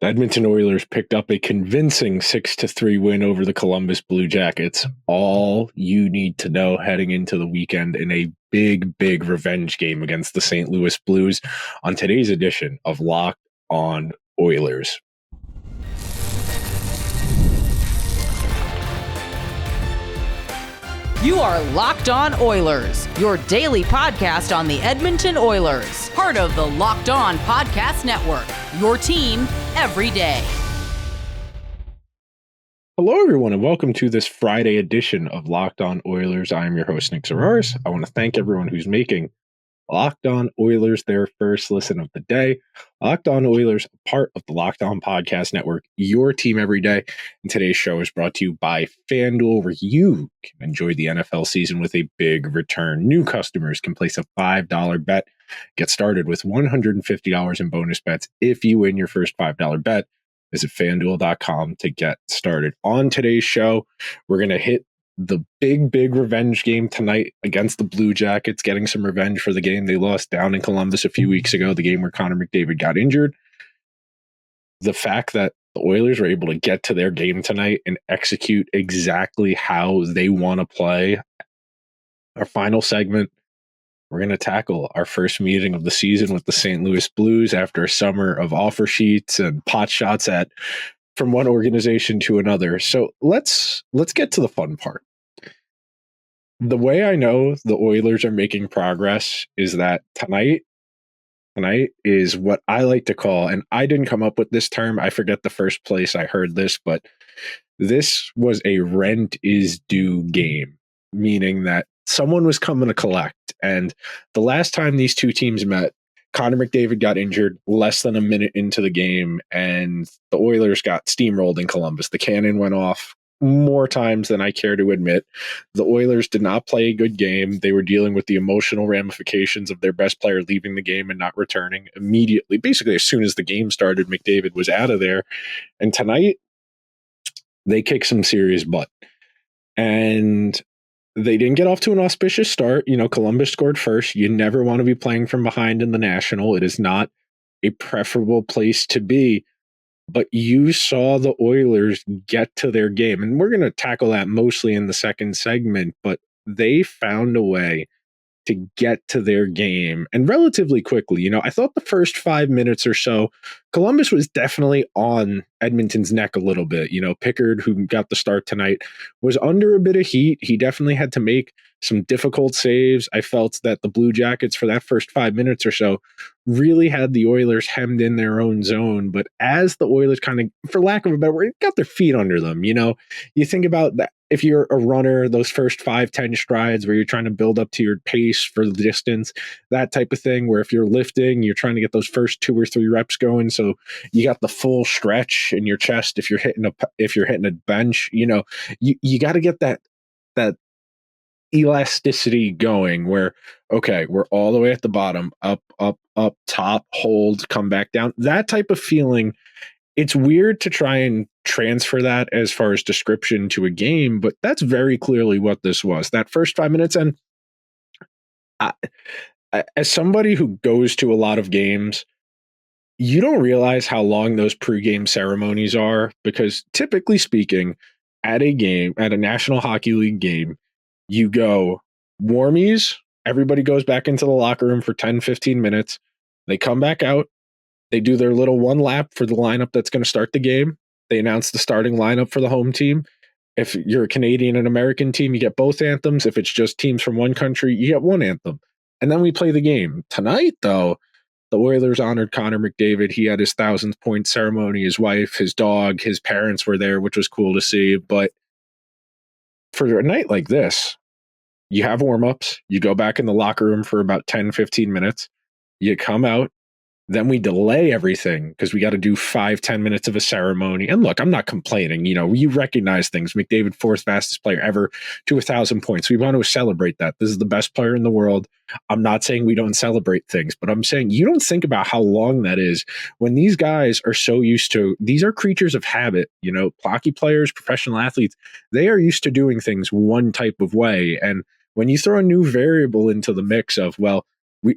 The Edmonton Oilers picked up a convincing 6-3 win over the Columbus Blue Jackets. All you need to know heading into the weekend in a big revenge game against the St. Louis Blues on today's edition of Locked On Oilers. You are Locked On Oilers, your daily podcast on the Edmonton Oilers, part of the Locked On Podcast Network, your team every day. Hello, everyone, and welcome to this Friday edition of Locked On Oilers. I am your host, Nick Zararis. I want to thank everyone who's making Locked On Oilers their first listen of the day. Locked On Oilers, part of the Locked On Podcast Network, your team every day. And today's show is brought to you by FanDuel, where you can enjoy the NFL season with a big return. New customers can place a $5 bet. Get started with $150 in bonus bets if you win your first $5 bet. Visit FanDuel.com to get started. On today's show, we're going to hit the big revenge game tonight against the Blue Jackets, getting some revenge for the game they lost down in Columbus a few weeks ago, the game where Connor McDavid got injured. The fact that the Oilers were able to get to their game tonight and execute exactly how they want to play. Our final segment, we're going to tackle our first meeting of the season with the St. Louis Blues after a summer of offer sheets and pot shots from one organization to another. So let's get to the fun part. The way I know the Oilers are making progress is that tonight is what I like to call, and I didn't come up with this term. I forget the first place I heard this, but this was a rent is due game, meaning that someone was coming to collect. And the last time these two teams met, Connor McDavid got injured less than a minute into the game, and the Oilers got steamrolled in Columbus. The cannon went off more times than I care to admit. The Oilers did not play a good game. They were dealing with the emotional ramifications of their best player leaving the game and not returning immediately. Basically, as soon as the game started, McDavid was out of there. And tonight, they kicked some serious butt. And they didn't get off to an auspicious start. You know, Columbus scored first. You never want to be playing from behind in the National. It is not a preferable place to be. But you saw the Oilers get to their game. And we're going to tackle that mostly in the second segment. But they found a way to get to their game, and relatively quickly. You know, I thought the first 5 minutes or so, Columbus was definitely on Edmonton's neck a little bit. You know, Pickard, who got the start tonight, was under a bit of heat. He definitely had to make some difficult saves. I felt that the Blue Jackets, for that first 5 minutes or so, really had the Oilers hemmed in their own zone. But as the Oilers kind of, for lack of a better word, got their feet under them, you know, you think about that. If you're a runner, those first 5-10 strides where you're trying to build up to your pace for the distance, that type of thing, where if you're lifting, you're trying to get those first 2 or 3 reps going. So you got the full stretch in your chest. If you're hitting a bench, you know, you got to get that elasticity going where, okay, we're all the way at the bottom, up, top, hold, come back down. That type of feeling. It's weird to try and transfer that as far as description to a game, but that's very clearly what this was. That first 5 minutes, and as somebody who goes to a lot of games, you don't realize how long those pregame ceremonies are, because typically speaking, at a National Hockey League game, you go warmies, everybody goes back into the locker room for 10, 15 minutes. They come back out. They do their little one lap for the lineup that's going to start the game. They announce the starting lineup for the home team. If you're a Canadian and American team, you get both anthems. If it's just teams from one country, you get one anthem. And then we play the game. Tonight, though, the Oilers honored Connor McDavid. He had his 1,000th point ceremony. His wife, his dog, his parents were there, which was cool to see. But for a night like this, you have warm-ups. You go back in the locker room for about 10, 15 minutes. You come out. Then we delay everything because we got to do 5-10 minutes of a ceremony. And look, I'm not complaining. You know, you recognize things. McDavid, fourth fastest player ever to 1,000 points. We want to celebrate that. This is the best player in the world. I'm not saying we don't celebrate things, but I'm saying you don't think about how long that is when these guys are so used to, these are creatures of habit. You know, hockey players, professional athletes, they are used to doing things one type of way. And when you throw a new variable into the mix of, well,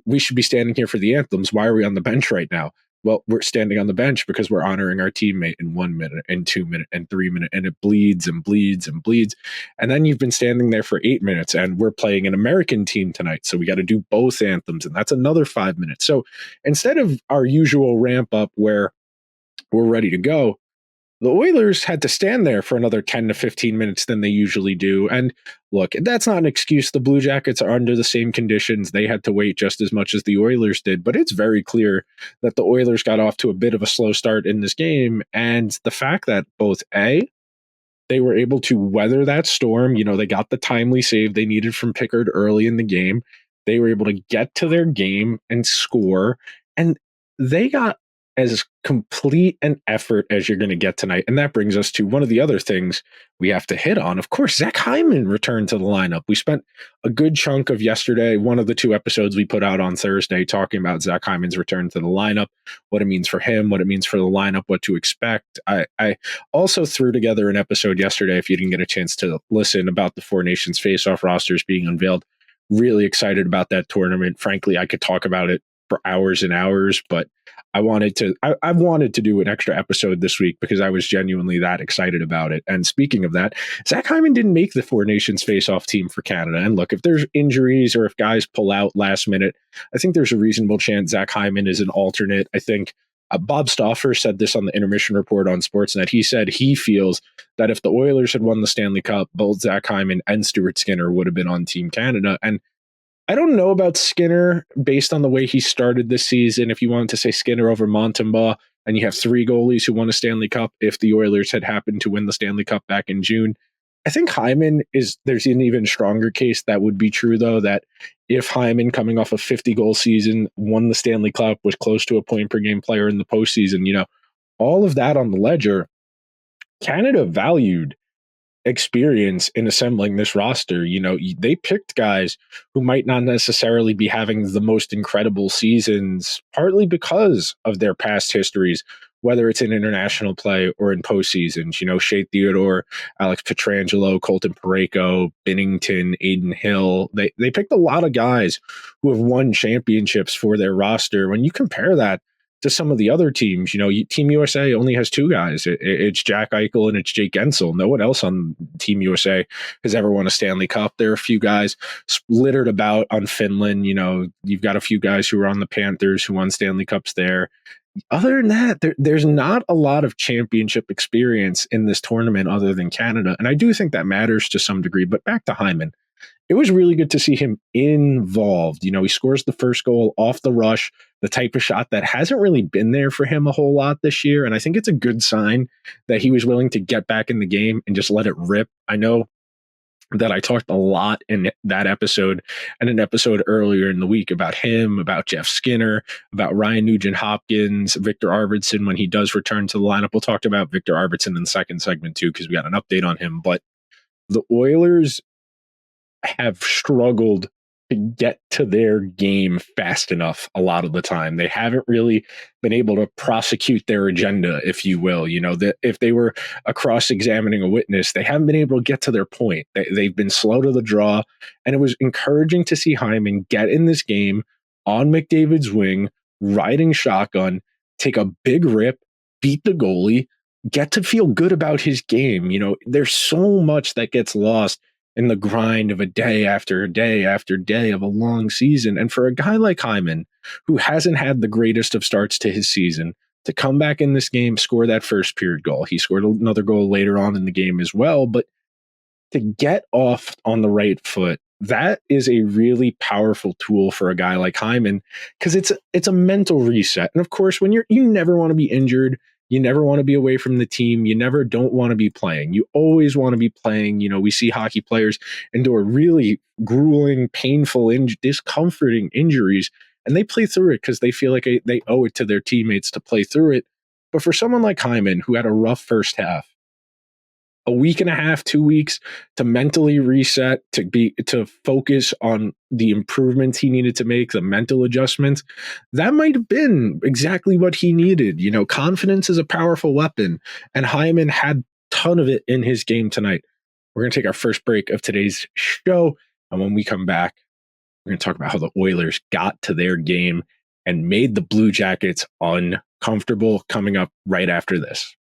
we should be standing here for the anthems. Why are we on the bench right now? Well, we're standing on the bench because we're honoring our teammate in 1 minute and 2 minute and 3 minute, and it bleeds and bleeds and bleeds. And then you've been standing there for 8 minutes, and we're playing an American team tonight. So we got to do both anthems, and that's another 5 minutes. So instead of our usual ramp up where we're ready to go, the Oilers had to stand there for another 10 to 15 minutes than they usually do. And look, that's not an excuse. The Blue Jackets are under the same conditions. They had to wait just as much as the Oilers did. But it's very clear that the Oilers got off to a bit of a slow start in this game. And the fact that both they were able to weather that storm. They got the timely save they needed from Pickard early in the game. They were able to get to their game and score. And they got as complete an effort as you're going to get tonight. And that brings us to one of the other things we have to hit on. Of course, Zach Hyman returned to the lineup. We spent a good chunk of yesterday, one of the 2 episodes we put out on Thursday, talking about Zach Hyman's return to the lineup, what it means for him, what it means for the lineup, what to expect. I also threw together an episode yesterday, if you didn't get a chance to listen, about the Four Nations face-off rosters being unveiled. Really excited about that tournament. Frankly, I could talk about it for hours and hours, but I wanted to do an extra episode this week because I was genuinely that excited about it. And speaking of that, Zach Hyman didn't make the Four Nations face-off team for Canada. And look, if there's injuries or if guys pull out last minute, I think there's a reasonable chance Zach Hyman is an alternate. I think Bob Stauffer said this on the Intermission Report on Sportsnet. He said he feels that if the Oilers had won the Stanley Cup, both Zach Hyman and Stuart Skinner would have been on Team Canada. And I don't know about Skinner based on the way he started this season. If you wanted to say Skinner over Montembeault, and you have 3 goalies who won a Stanley Cup, if the Oilers had happened to win the Stanley Cup back in June, I think Hyman there's an even stronger case that would be true, though, that if Hyman, coming off a 50-goal season, won the Stanley Cup, was close to a point-per-game player in the postseason, all of that on the ledger, Canada valued experience in assembling this roster. They picked guys who might not necessarily be having the most incredible seasons, partly because of their past histories, whether it's in international play or in postseasons. Shea Theodore, Alex Pietrangelo, Colton Parayko, Binnington, Aiden Hill. They picked a lot of guys who have won championships for their roster. When you compare that to some of the other teams, Team USA only has 2 guys. It's Jack Eichel and it's Jake Gensel. No one else on Team USA has ever won a Stanley Cup. There are a few guys littered about on Finland. You've got a few guys who are on the Panthers who won Stanley Cups there. Other than that, there's not a lot of championship experience in this tournament other than Canada. And I do think that matters to some degree. But back to Hyman. It was really good to see him involved. He scores the first goal off the rush, the type of shot that hasn't really been there for him a whole lot this year. And I think it's a good sign that he was willing to get back in the game and just let it rip. I know that I talked a lot in that episode and an episode earlier in the week about him, about Jeff Skinner, about Ryan Nugent-Hopkins, Victor Arvidsson when he does return to the lineup. We'll talk about Victor Arvidsson in the second segment too, because we got an update on him. But the Oilers have struggled to get to their game fast enough a lot of the time. They haven't really been able to prosecute their agenda, if you will. That if they were cross-examining a witness, they haven't been able to get to their point. They've been slow to the draw, and it was encouraging to see Hyman get in this game on McDavid's wing, riding shotgun, take a big rip, beat the goalie, get to feel good about his game. There's so much that gets lost in the grind of a day after day after day of a long season. And for a guy like Hyman, who hasn't had the greatest of starts to his season, to come back in this game, score that first period goal. He scored another goal later on in the game as well. But to get off on the right foot, that is a really powerful tool for a guy like Hyman, because it's a mental reset. And of course, when you never want to be injured, you never want to be away from the team. You never don't want to be playing. You always want to be playing. We see hockey players endure really grueling, painful, discomforting injuries, and they play through it because they feel like they owe it to their teammates to play through it. But for someone like Hyman, who had a rough first half, a week and a half, 2 weeks to mentally reset, to focus on the improvements he needed to make, the mental adjustments, that might have been exactly what he needed. Confidence is a powerful weapon, and Hyman had a ton of it in his game tonight. We're going to take our first break of today's show, and when we come back, we're going to talk about how the Oilers got to their game and made the Blue Jackets unbeatable. comfortable coming up right after this.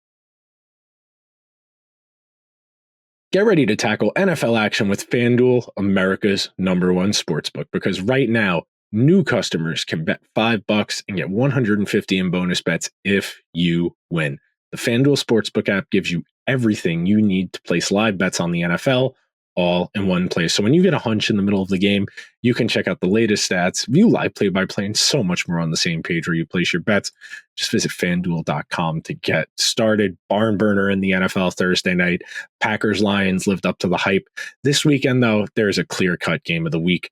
Get ready to tackle NFL action with FanDuel, America's #1 sportsbook, because right now, new customers can bet $5 and get $150 in bonus bets if you win. The FanDuel Sportsbook app gives you everything you need to place live bets on the NFL all in one place. So when you get a hunch in the middle of the game, you can check out the latest stats, view live play-by-play, and so much more on the same page where you place your bets. Just visit FanDuel.com to get started. Barn burner in the NFL Thursday night. Packers-Lions lived up to the hype. This weekend, though, there's a clear-cut game of the week.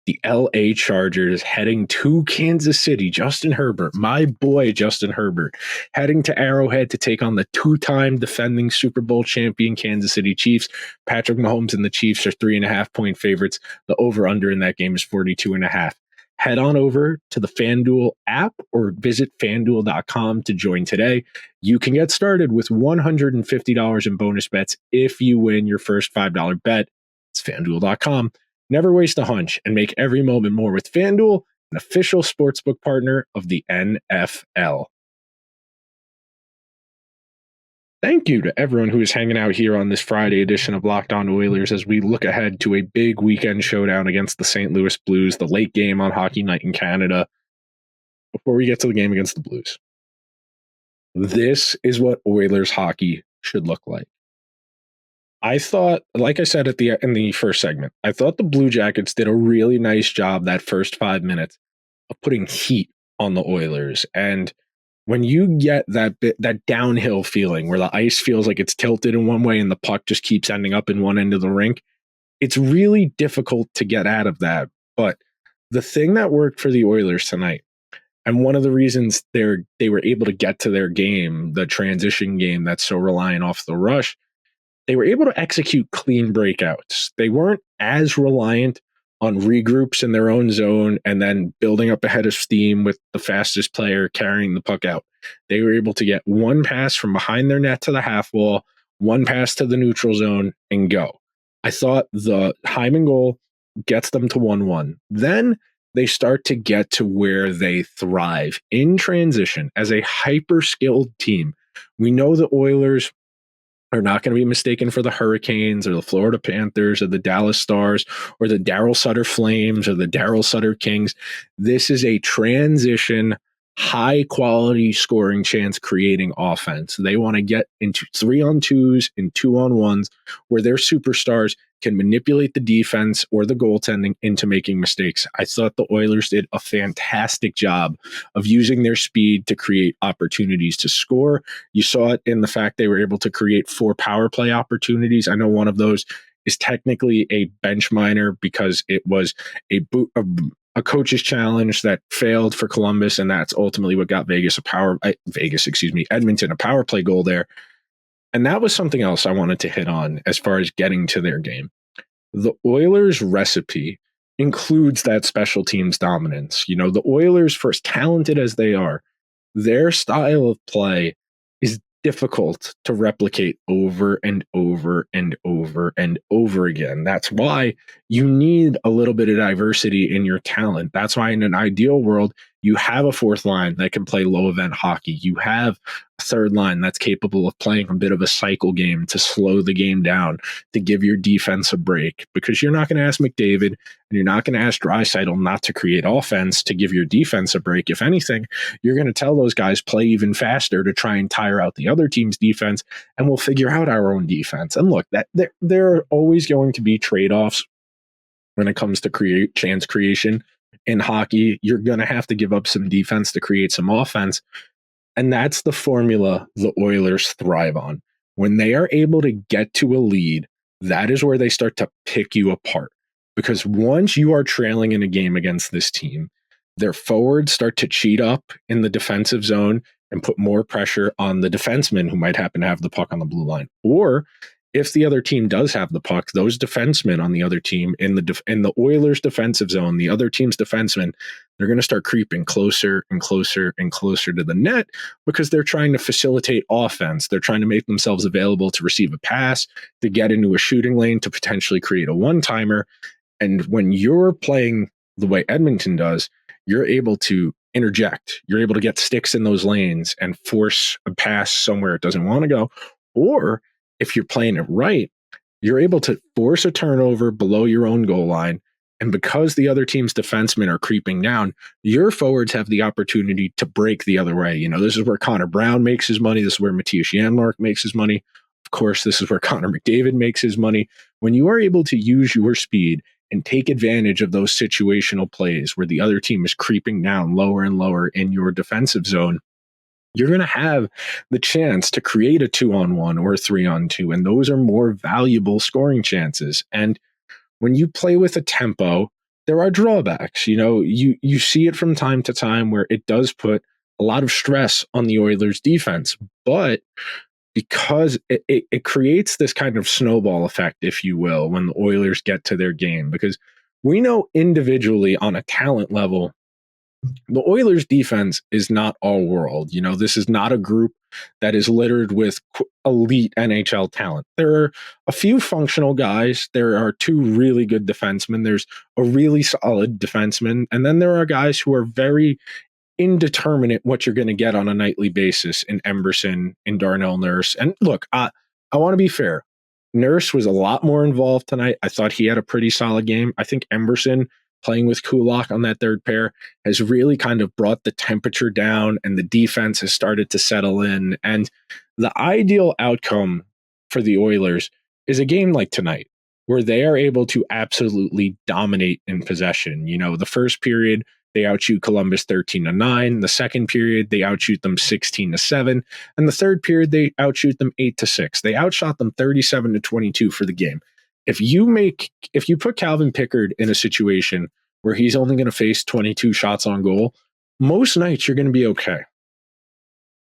The LA Chargers heading to Kansas City. Justin Herbert, my boy Justin Herbert, heading to Arrowhead to take on the two-time defending Super Bowl champion Kansas City Chiefs. Patrick Mahomes and the Chiefs are 3.5-point favorites. The over-under in that game is 42.5. Head on over to the FanDuel app or visit FanDuel.com to join today. You can get started with $150 in bonus bets if you win your first $5 bet. It's FanDuel.com. Never waste a hunch and make every moment more with FanDuel, an official sportsbook partner of the NFL. Thank you to everyone who is hanging out here on this Friday edition of Locked On Oilers as we look ahead to a big weekend showdown against the St. Louis Blues, the late game on Hockey Night in Canada. Before we get to the game against the Blues, this is what Oilers hockey should look like. I thought, like I said in the first segment, I thought the Blue Jackets did a really nice job that first 5 minutes of putting heat on the Oilers. And when you get that downhill feeling where the ice feels like it's tilted in one way and the puck just keeps ending up in one end of the rink, it's really difficult to get out of that. But the thing that worked for the Oilers tonight, and one of the reasons they were able to get to their game, the transition game that's so reliant off the rush, they were able to execute clean breakouts. They weren't as reliant on regroups in their own zone and then building up a head of steam with the fastest player carrying the puck out. They were able to get one pass from behind their net to the half wall, one pass to the neutral zone, and go. I thought the Hyman goal gets them to 1-1. Then they start to get to where they thrive in transition as a hyper-skilled team. We know the Oilers are not going to be mistaken for the Hurricanes or the Florida Panthers or the Dallas Stars or the Darryl Sutter Flames or the Darryl Sutter Kings. This is a transition, high-quality scoring chance creating offense. They want to get into 3-on-2s and 2-on-1s where their superstars can manipulate the defense or the goaltending into making mistakes. I thought the Oilers did a fantastic job of using their speed to create opportunities to score. You saw it in the fact they were able to create 4 power play opportunities. I know one of those is technically a bench minor because it was a coach's challenge that failed for Columbus, and that's ultimately what got Edmonton a power play goal there. And that was something else I wanted to hit on as far as getting to their game. The Oilers' recipe includes that special teams dominance. You know, the Oilers, for as talented as they are, their style of play is difficult to replicate over and over and over and over again. That's why you need a little bit of diversity in your talent. That's why in an ideal world, you have a fourth line that can play low event hockey. You have a third line that's capable of playing a bit of a cycle game to slow the game down, to give your defense a break, because you're not going to ask McDavid and you're not going to ask Draisaitl not to create offense to give your defense a break. If anything, you're going to tell those guys play even faster to try and tire out the other team's defense, and we'll figure out our own defense. And look, that there are always going to be trade-offs when it comes to chance creation. In hockey, you're going to have to give up some defense to create some offense. And that's the formula the Oilers thrive on. When they are able to get to a lead, that is where they start to pick you apart. Because once you are trailing in a game against this team, their forwards start to cheat up in the defensive zone and put more pressure on the defenseman who might happen to have the puck on the blue line. Or if the other team does have the puck, those defensemen on the other team in the Oilers defensive zone, the other team's defensemen, they're going to start creeping closer and closer and closer to the net because they're trying to facilitate offense. They're trying to make themselves available to receive a pass, to get into a shooting lane, to potentially create a one-timer. And when you're playing the way Edmonton does, you're able to interject. You're able to get sticks in those lanes and force a pass somewhere it doesn't want to go. Or if you're playing it right, you're able to force a turnover below your own goal line. And because the other team's defensemen are creeping down, your forwards have the opportunity to break the other way. This is where Connor Brown makes his money. This is where Matthias Janmark makes his money. Of course, this is where Connor McDavid makes his money. When you are able to use your speed and take advantage of those situational plays where the other team is creeping down lower and lower in your defensive zone, you're going to have the chance to create a 2-on-1 or a 3-on-2, and those are more valuable scoring chances. And when you play with a tempo, there are drawbacks. You see it from time to time where it does put a lot of stress on the Oilers defense, but because it creates this kind of snowball effect, if you will, when the Oilers get to their game, because we know individually on a talent level, the Oilers defense is not all world. This is not a group that is littered with elite NHL talent. There are a few functional guys. There are two really good defensemen. There's a really solid defenseman. And then there are guys who are very indeterminate what you're going to get on a nightly basis in Emberson, in Darnell Nurse. And look, I want to be fair. Nurse was a lot more involved tonight. I thought he had a pretty solid game. I think Emberson, playing with Kulak on that third pair, has really kind of brought the temperature down, and the defense has started to settle in. And the ideal outcome for the Oilers is a game like tonight, where they are able to absolutely dominate in possession. The first period, they outshoot Columbus 13-9. The second period, they outshoot them 16-7. And the third period, they outshoot them 8-6. They outshot them 37-22 for the game. If you put Calvin Pickard in a situation where he's only going to face 22 shots on goal, most nights you're going to be okay.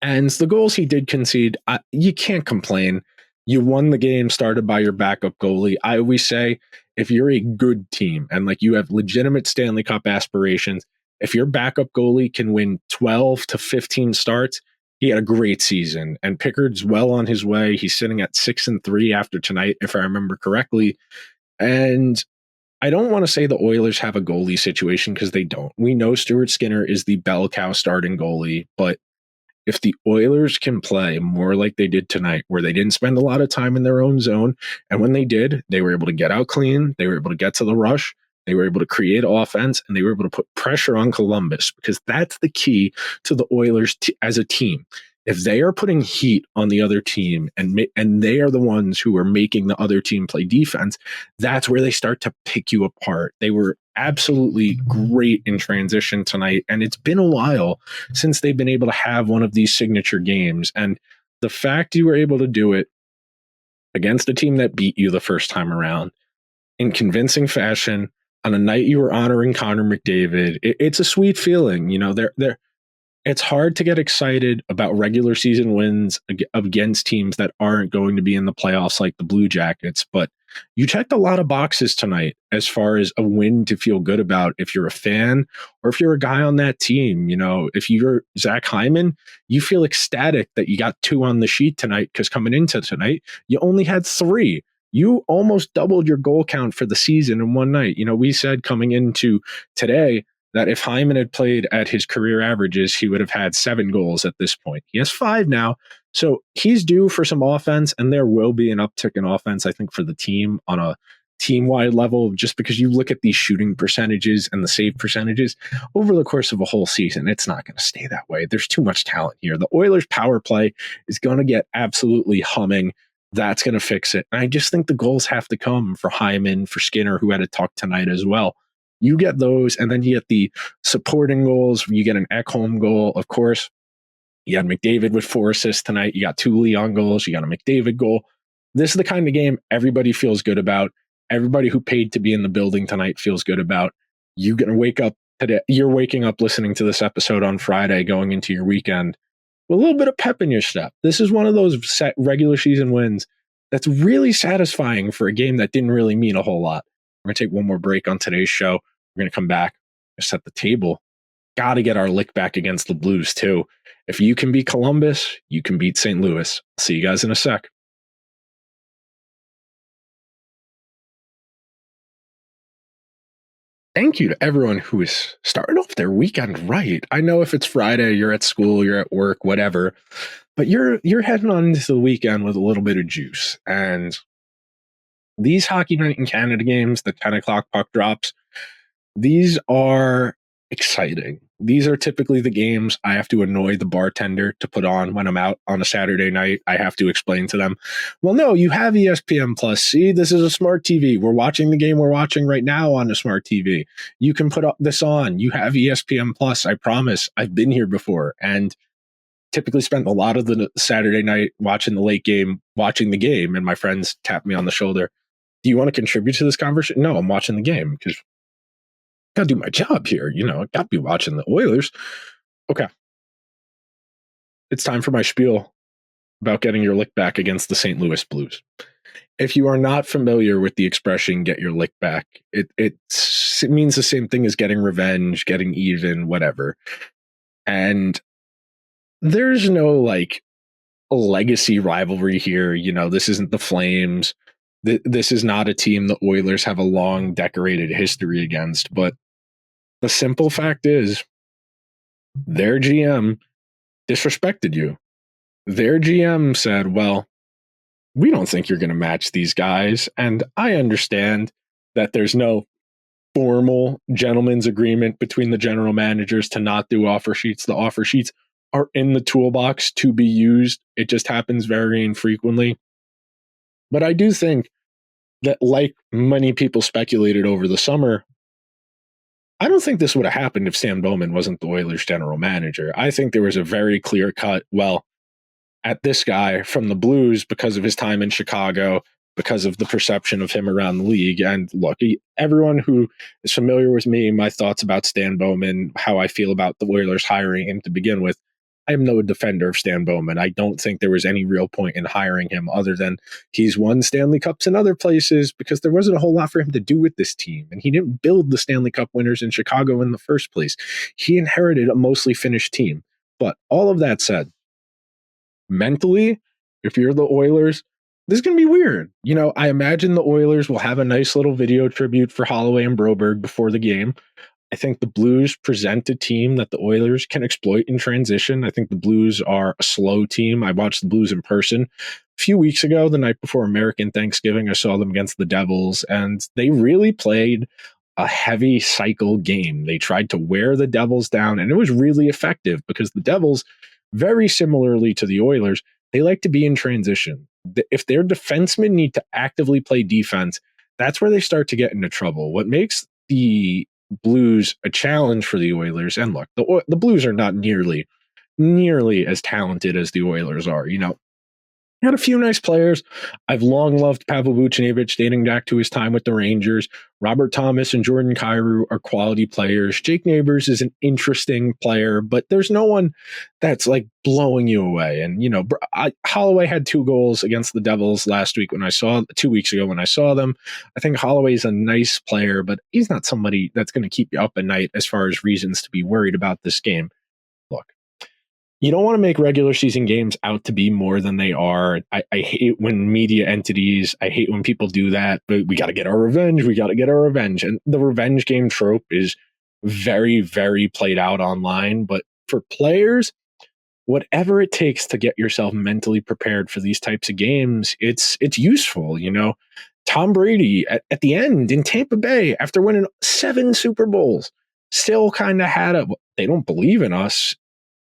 And the goals he did concede, you can't complain. You won the game started by your backup goalie. I always say, if you're a good team and you have legitimate Stanley Cup aspirations, if your backup goalie can win 12 to 15 starts, he had a great season. And Pickard's well on his way. He's sitting at 6-3 after tonight, if I remember correctly. And I don't want to say the Oilers have a goalie situation, because they don't. We know Stuart Skinner is the bell cow starting goalie, but if the Oilers can play more like they did tonight, where they didn't spend a lot of time in their own zone, and when they did, they were able to get out clean, they were able to get to the rush, they were able to create offense, and they were able to put pressure on Columbus, because that's the key to the Oilers as a team. If they are putting heat on the other team and they are the ones who are making the other team play defense, that's where they start to pick you apart. They were absolutely great in transition tonight, and it's been a while since they've been able to have one of these signature games. And the fact you were able to do it against a team that beat you the first time around in convincing fashion on a night you were honoring Connor McDavid, it's a sweet feeling. It's hard to get excited about regular season wins against teams that aren't going to be in the playoffs like the Blue Jackets, but you checked a lot of boxes tonight as far as a win to feel good about if you're a fan or if you're a guy on that team. If you're Zach Hyman, you feel ecstatic that you got 2 on the sheet tonight, because coming into tonight, you only had 3. You almost doubled your goal count for the season in one night. We said coming into today that if Hyman had played at his career averages, he would have had 7 goals at this point. He has 5 now. So he's due for some offense, and there will be an uptick in offense, I think, for the team on a team-wide level, just because you look at these shooting percentages and the save percentages over the course of a whole season, it's not going to stay that way. There's too much talent here. The Oilers' power play is going to get absolutely humming. That's going to fix it. And I just think the goals have to come for Hyman, for Skinner, who had a talk tonight as well. You get those, and then you get the supporting goals. You get an Ekholm goal, of course. You had McDavid with 4 assists tonight. You got 2 Leon goals. You got a McDavid goal. This is the kind of game everybody feels good about. Everybody who paid to be in the building tonight feels good about. You're going to wake up today. You're waking up listening to this episode on Friday, going into your weekend with a little bit of pep in your step. This is one of those set regular season wins that's really satisfying for a game that didn't really mean a whole lot. We're going to take one more break on today's show. We're going to come back and set the table. Got to get our lick back against the Blues, too. If you can beat Columbus, you can beat St. Louis. See you guys in a sec. thank you to everyone who is starting off their weekend right. I know if it's Friday, you're at school, you're at work, whatever, but you're heading on into the weekend with a little bit of juice. And these Hockey Night in Canada games, the 10 o'clock puck drops, these are exciting. These are typically the games I have to annoy the bartender to put on when I'm out on a Saturday night. I have to explain to them, well, no, you have ESPN Plus. See, this is a smart TV. We're watching the game we're watching right now on a smart TV. You can put this on. You have ESPN Plus. I promise. I've been here before and typically spent a lot of the Saturday night watching the late game, watching the game. And my friends tap me on the shoulder. Do you want to contribute to this conversation? No, I'm watching the game because gotta do my job here. I gotta be watching the Oilers. Okay. It's time for my spiel about getting your lick back against the St. Louis Blues. If you are not familiar with the expression get your lick back, it means the same thing as getting revenge, getting even, whatever. And there's no legacy rivalry here. This isn't the Flames. This is not a team the Oilers have a long decorated history against, but the simple fact is their GM disrespected you. Their GM said, well, we don't think you're going to match these guys. And I understand that there's no formal gentleman's agreement between the general managers to not do offer sheets. The offer sheets are in the toolbox to be used. It just happens very infrequently. But I do think that, like many people speculated over the summer, I don't think this would have happened if Stan Bowman wasn't the Oilers general manager. I think there was a very clear cut, well, at this guy from the Blues because of his time in Chicago, because of the perception of him around the league. And look, everyone who is familiar with me, my thoughts about Stan Bowman, how I feel about the Oilers hiring him to begin with, I am no defender of Stan Bowman. I don't think there was any real point in hiring him other than he's won Stanley Cups in other places because there wasn't a whole lot for him to do with this team. And he didn't build the Stanley Cup winners in Chicago in the first place. He inherited a mostly finished team. But all of that said, mentally, if you're the Oilers, this is going to be weird. I imagine the Oilers will have a nice little video tribute for Holloway and Broberg before the game. I think the Blues present a team that the Oilers can exploit in transition. I think the Blues are a slow team. I watched the Blues in person a few weeks ago, the night before American Thanksgiving. I saw them against the Devils, and they really played a heavy cycle game. They tried to wear the Devils down, and it was really effective because the Devils, very similarly to the Oilers, they like to be in transition. If their defensemen need to actively play defense, that's where they start to get into trouble. What makes the Blues a challenge for the Oilers, and look, the Blues are not nearly as talented as the Oilers are. Had a few nice players. I've long loved Pavel Buchnevich dating back to his time with the Rangers. Robert Thomas and Jordan Kyrou are quality players. Jake Neighbors is an interesting player, but there's no one that's blowing you away. And, Holloway had 2 goals against the Devils 2 weeks ago when I saw them. I think Holloway's a nice player, but he's not somebody that's going to keep you up at night as far as reasons to be worried about this game. Look, you don't want to make regular season games out to be more than they are. I hate when media entities, I hate when people do that, but we got to get our revenge. We got to get our revenge. And the revenge game trope is very, very played out online. But for players, whatever it takes to get yourself mentally prepared for these types of games, it's useful. Tom Brady at the end in Tampa Bay, after winning 7 Super Bowls, still kind of had they don't believe in us.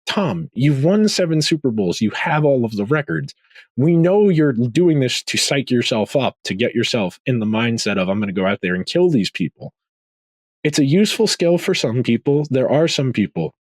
Tom, you've won 7 Super Bowls. You have all of the records. We know you're doing this to psych yourself up, to get yourself in the mindset of, I'm going to go out there and kill these people. It's a useful skill for some people. There are some people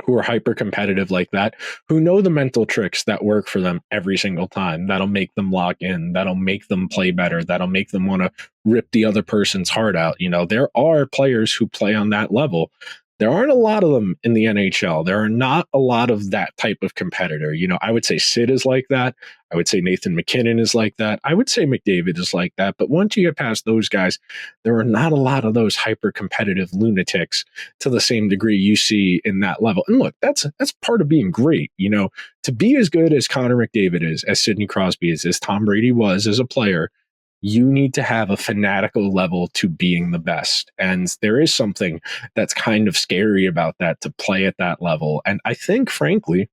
who are hyper competitive like that, who know the mental tricks that work for them every single time. That'll make them lock in. That'll make them play better. That'll make them want to rip the other person's heart out. There are players who play on that level. There aren't a lot of them in the NHL. There are not a lot of that type of competitor. I would say Sid is like that. I would say Nathan McKinnon is like that. I would say McDavid is like that. But once you get past those guys, there are not a lot of those hyper-competitive lunatics to the same degree you see in that level. And look, that's part of being great. To be as good as Connor McDavid is, as Sidney Crosby is, as Tom Brady was as a player, You need to have a fanatical level to being the best. And there is something that's kind of scary about that, to play at that level. And I think, frankly,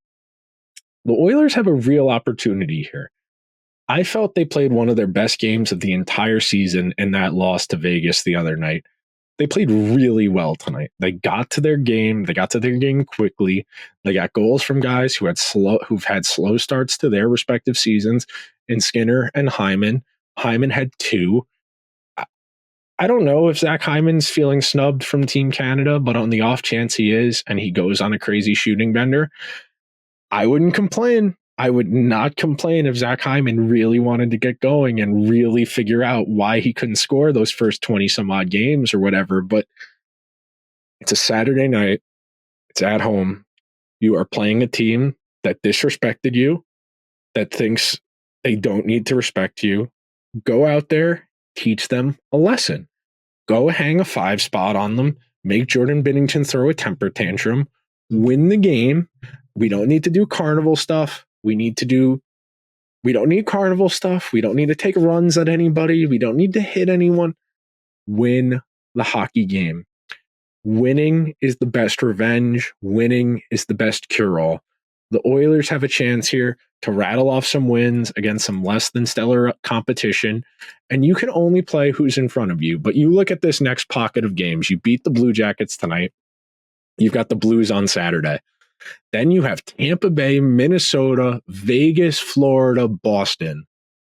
the Oilers have a real opportunity here. I felt they played one of their best games of the entire season in that loss to Vegas the other night. They played really well tonight. They got to their game. They got to their game quickly. They got goals from guys who've had slow starts to their respective seasons in Skinner and Hyman. Hyman had 2. I don't know if Zach Hyman's feeling snubbed from Team Canada, but on the off chance he is, and he goes on a crazy shooting bender, I wouldn't complain. I would not complain if Zach Hyman really wanted to get going and really figure out why he couldn't score those first 20 some odd games or whatever. But it's a Saturday night. It's at home. You are playing a team that disrespected you, that thinks they don't need to respect you. Go out there, teach them a lesson. Go hang a 5 spot on them. Make Jordan Binnington throw a temper tantrum. Win the game. We don't need to do carnival stuff. We don't need carnival stuff. We don't need to take runs at anybody. We don't need to hit anyone. Win the hockey game. Winning is the best revenge. Winning is the best cure-all. The Oilers have a chance here to rattle off some wins against some less than stellar competition, and you can only play who's in front of you. But you look at this next pocket of games. You beat the Blue Jackets tonight. You've got the Blues on Saturday. Then you have Tampa Bay, Minnesota, Vegas, Florida, Boston.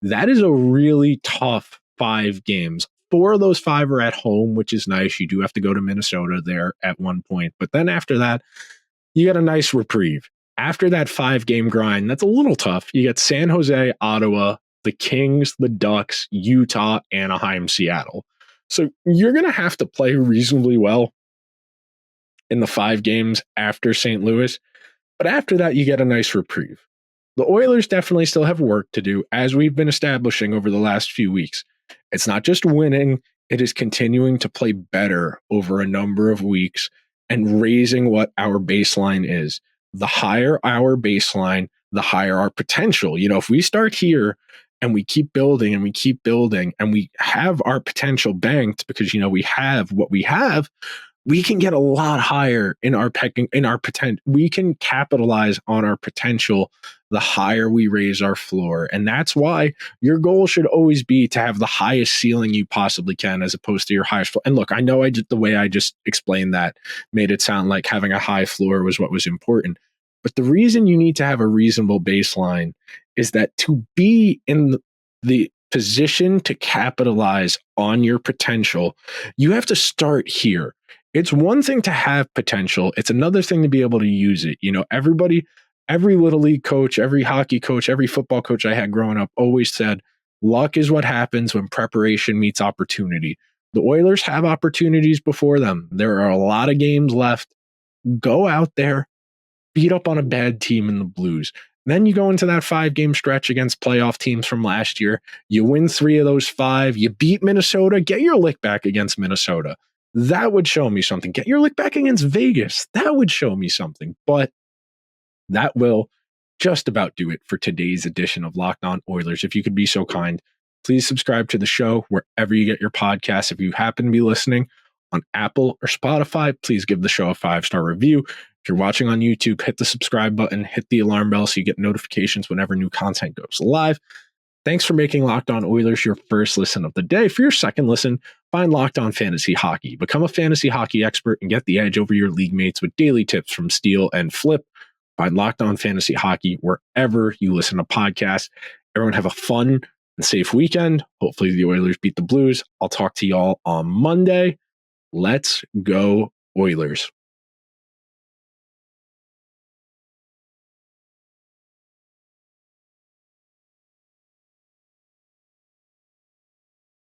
That is a really tough 5 games. 4 of those 5 are at home, which is nice. You do have to go to Minnesota there at one point. But then after that, you got a nice reprieve. After that 5-game grind, that's a little tough. You got San Jose, Ottawa, the Kings, the Ducks, Utah, Anaheim, Seattle. So you're going to have to play reasonably well in the 5 games after St. Louis. But after that, you get a nice reprieve. The Oilers definitely still have work to do, as we've been establishing over the last few weeks. It's not just winning, it is continuing to play better over a number of weeks and raising what our baseline is. The higher our baseline, the higher our potential. If we start here and we keep building and we keep building and we have our potential banked because, we have what we have, we can get a lot higher in our potential. We can capitalize on our potential the higher we raise our floor. And that's why your goal should always be to have the highest ceiling you possibly can as opposed to your highest floor. And look, I know the way I just explained that made it sound like having a high floor was what was important. But the reason you need to have a reasonable baseline is that to be in the position to capitalize on your potential, you have to start here. It's one thing to have potential. It's another thing to be able to use it. Every little league coach, every hockey coach, every football coach I had growing up always said, luck is what happens when preparation meets opportunity. The Oilers have opportunities before them. There are a lot of games left. Go out there, beat up on a bad team in the Blues. Then you go into that 5-game stretch against playoff teams from last year. You win 3 of those 5. You beat Minnesota. Get your lick back against Minnesota. That would show me something. Get your lick back against Vegas. That would show me something. But that will just about do it for today's edition of Locked On Oilers. If you could be so kind, please subscribe to the show wherever you get your podcasts. If you happen to be listening on Apple or Spotify, please give the show a 5-star review. If you're watching on YouTube, hit the subscribe button, hit the alarm bell so you get notifications whenever new content goes live. Thanks for making Locked On Oilers your first listen of the day. For your second listen, find Locked On Fantasy Hockey. Become a fantasy hockey expert and get the edge over your league mates with daily tips from Steal and Flip. Find Locked On Fantasy Hockey wherever you listen to podcasts. Everyone have a fun and safe weekend. Hopefully the Oilers beat the Blues. I'll talk to y'all on Monday. Let's go Oilers.